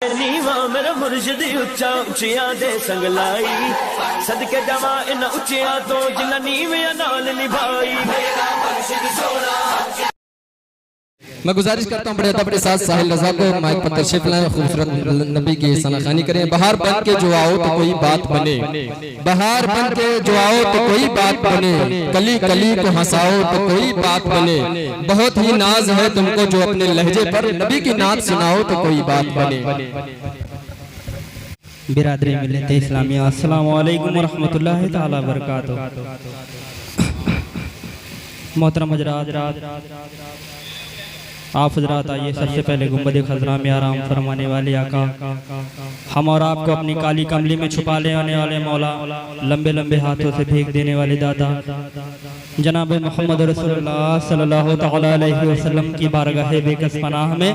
नीवा मेरा मुर्शिद उच्चा उचिया दे संग लाई सदके जावा इन उचिया तो जिन्ना नीविया नाल निभाई। मैं गुजारिश करता हूँ बड़े अदब के साथ साहिल रजा को माइक पर तशरीफ लाएं, खूबसूरत नबी की सनाखानी करें। बहार बन के जो आओ तो कोई बात बने, बहार बन के जो आओ तो कोई बात बने, कली कली को हंसाओ तो कोई बात बने। बहुत ही नाज है तुमको जो अपने लहजे पर नबी की नात सुनाओ तो कोई बात बने। बिरादरी मिल्लत इस्लामिया, अस्सलामु अलैकुम व रहमतुल्लाहि तआला व बरकातहू। मोहतरम हज़रात, आप हजरात आइए, सबसे पहले गुंबद खजरा में आराम फरमाने वाले आका हम और आपको अपनी काली कमली में छुपा ले आने वाले मौला, लंबे लंबे हाथों से भीख देने वाले दादा जनाब मोहम्मद रसूलुल्लाह सल्लल्लाहु तआला अलैहि वसल्लम की बारगाह बेकस पनाह में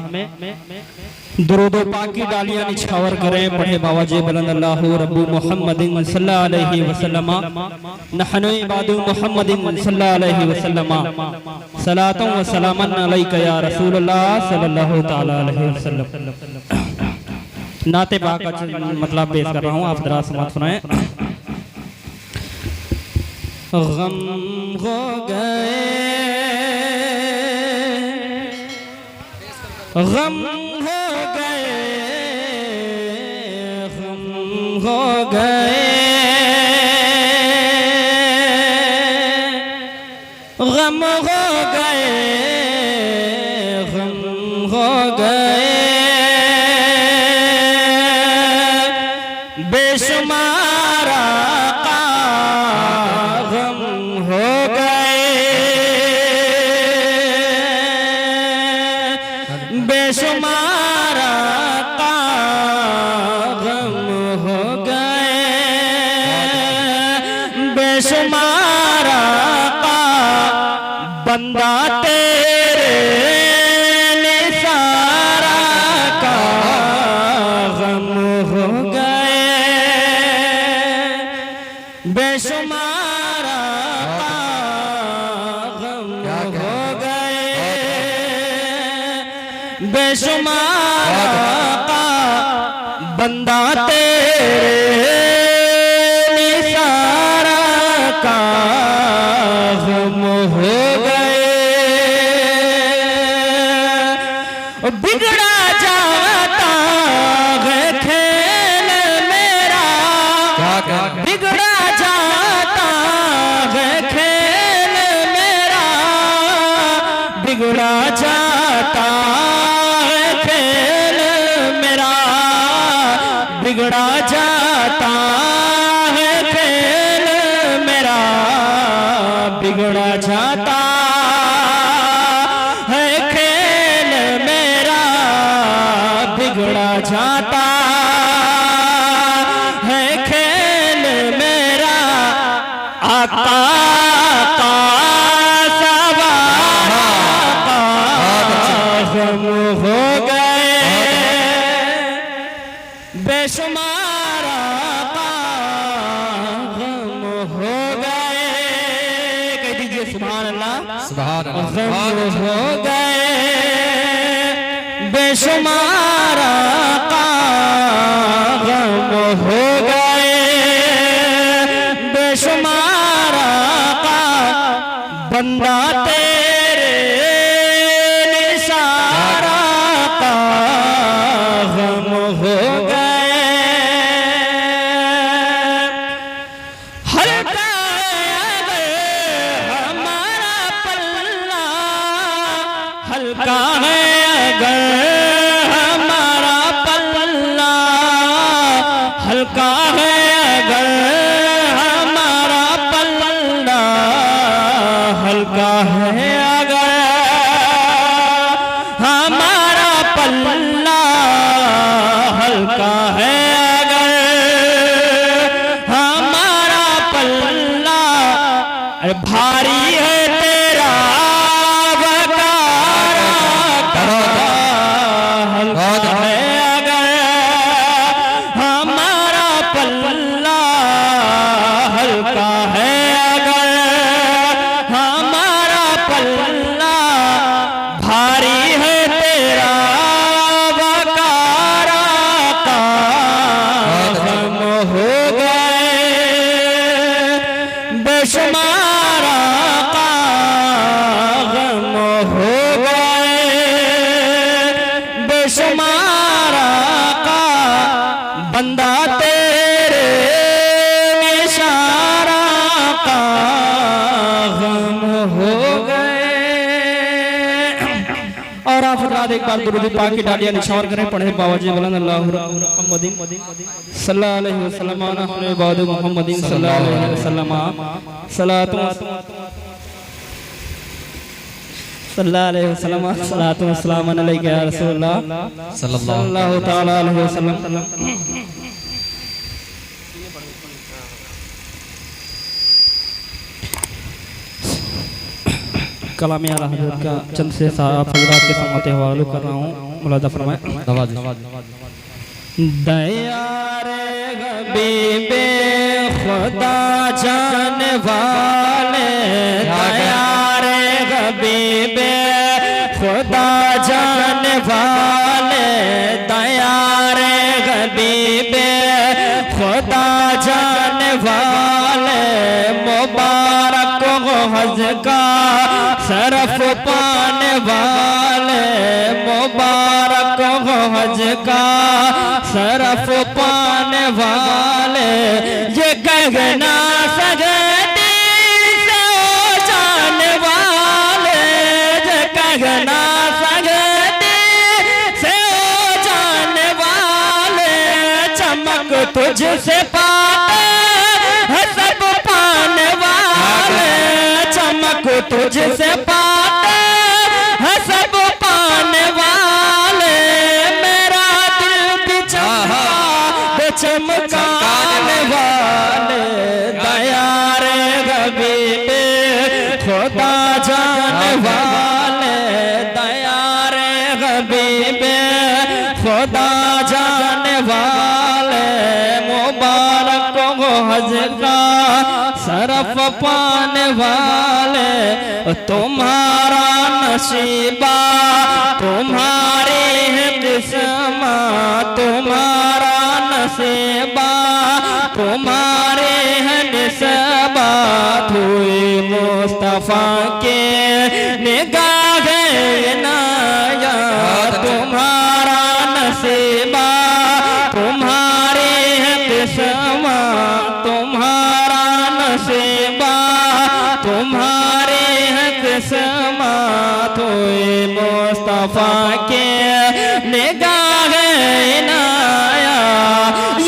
दुरूद पाक की डालियां निछावर करें। पढ़े बावाजे बुलंद अल्लाहु रब्बु मुहम्मदिन सल्लल्लाहु अलैहि वसल्लम नहनु इबादु मुहम्मदिन सल्लल्लाहु अलैहि वसल्लम सलातन व सलामन अलैका या रसूलुल्लाह सल्लल्लाहु तआला अलैहि वसल्लम। नाते पाक का मतलब पेश कर रहा हूँ, आप जरा समाअत सुनाएं। गम हो गए, गम हो गए, गम हो गए, गम हो गए, बेशुमार आका गम हो गए, बेशुमार आका गम हो गए, बेशुमार आका बंदा तेरे निसारा का गम हो गए, बेशुमार आका गम हो गए, बेशुमार आका बंदा तेरे निसारा का गम हो गए। बिगड़ा जाता है खेल मेरा, बिगड़ा जाता है खेल मेरा, बिगड़ा जाता है खेल मेरा, बिगड़ा जाता है खेल मेरा, बिगड़ा जाता है खेल मेरा, बिगड़ा जाता है खेल मेरा। आका का सवारा गम हो गए, बेशुमार आका गम हो गए। कह दीजिए सुभान अल्लाह, सुभान अल्लाह। गम हो गए, बेशुमार आका गम हो गए, बेशुमार आका बंदा तेरे निसारा का गम हो गए। हल्का है हमारा पल्ला, हल्का है अगर हमारा पल्ला, हल्का है अगर हमारा पल्ला, हल्का है अगर हमारा पल्ला, हल्का खास दुरूद पाक की डालियां निशावर करें, पढ़े बावजी बुलंद अल्लाहु मुहम्मदिन सल्लल्लाहु अलैहि वसल्लम नहनु इबादु मुहम्मदिन सल्लल्लाहु अलैहि वसल्लम सलातु सल्लल्लाहु अलैहि वसल्लम सलातु वस्सलाम अलैका या रसूलल्लाह सल्लल्लाहु तआला अलैहि वसल्लम। कलाम आला हज़रत का चंद से साहब हज़रात के समाते हवाले कर रहा हूँ, मुलादा फरमाएं। दयारे हबीबे खुदा जाने वाले, दयारे हबीबे खुदा जाने वाले, दयारे हबीबे खुदा जाने वाले, मुबारक हो हज का शरफ पाने वाले, मुबारक हो हज का शरफ पाने वाले, ये कहना सजदे से हो जाने वाले, ये कहना सजदे से हो जाने वाले, चमक तुझसे पाते हैं सब पाने वाले, चमक तुझसे पाते हैं सब पाने वाले, मेरा दिल भी चमकाने वाले, दयारे हबीबे खुदा जाने वाले, दयारे हबीबे खुदा जाने वाले, मुबारक हो हज का शरफ पाने वाले, तुम्हारा नसीबा तुम्हारी है किस्मत, तुम्हारा नसीबा तुम्हारे है निस्बत, हुई मुस्तफा के निगाह इनाया, तुम्हारा नसीबा तुम्हारे है किस्मत, तुम्हारा नसीबा तुम्हारे है किस्मत, हुई मुस्तफा के निगाह इनाया,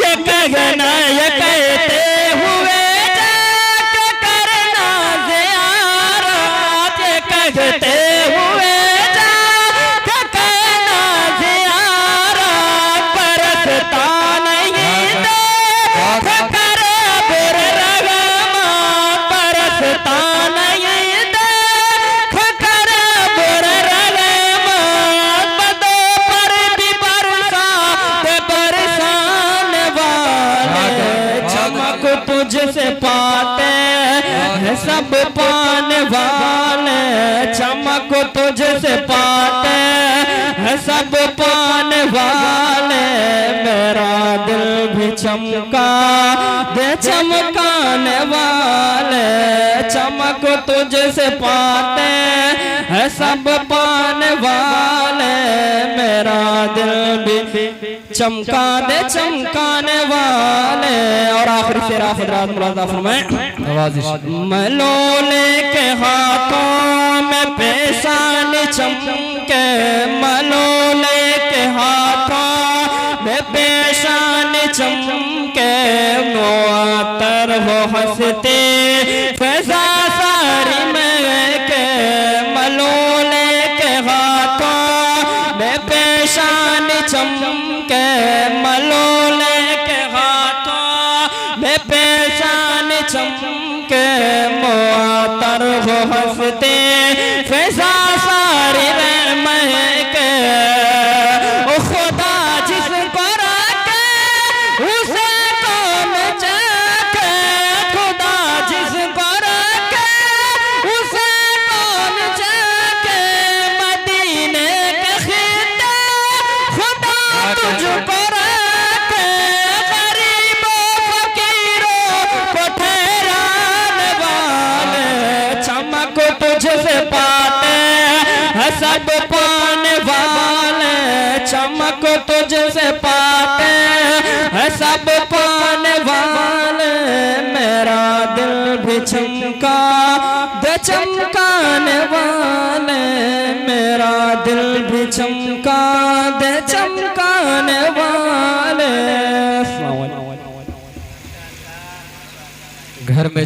ये कहना ये कहते हुए जाके करना ज़ियारत, ये कहते हुए जाके करना ज़ियारत, परसता नहीं देख कर बुररहमा, परसता नहीं देख कर बुररहमा, बदो पर भी बरसात बरसाने वाले, चमक तुझसे पाते हैं सब पाने वाले, चमक तुझसे पाते हैं सब पाने वाले, मेरा दिल भी चमका दे चमकाने वाले, चमक तुझसे पाते हैं सब पाने वाले, मेरा दिल भी चमका दे चमकाने वाले। और आखिरी शेर हज़रात मुलाज़ा फरमाएं। मलोले के हाथों में पेशानी चमके, मलोले के हाथों में पेशानी चमके, मुअत्तर हो हंसते फैज़ा सारी में के, मलोले के हाथों में पेशानी चमके, मलोले के हाथों में पेशानी चमके, मुअत्तर हो हंसते फैज़ा सारी में के, ओ खुदा जिसको रखे उसे कौन चाहे, खुदा जिसको रखे उसे कौन चाहे, मदीने के खिते खुदा तुझको रखे, गरीबों फकीरों को ठहराने वाले, चमक तुझसे पाते हैं सब पाने वाले, चमक तुझसे पाते हैं सब पाने वाले, मेरा दिल भी चमका दे चमकाने वाले, मेरा दिल भी चमका दे चमकाने वाले। घर में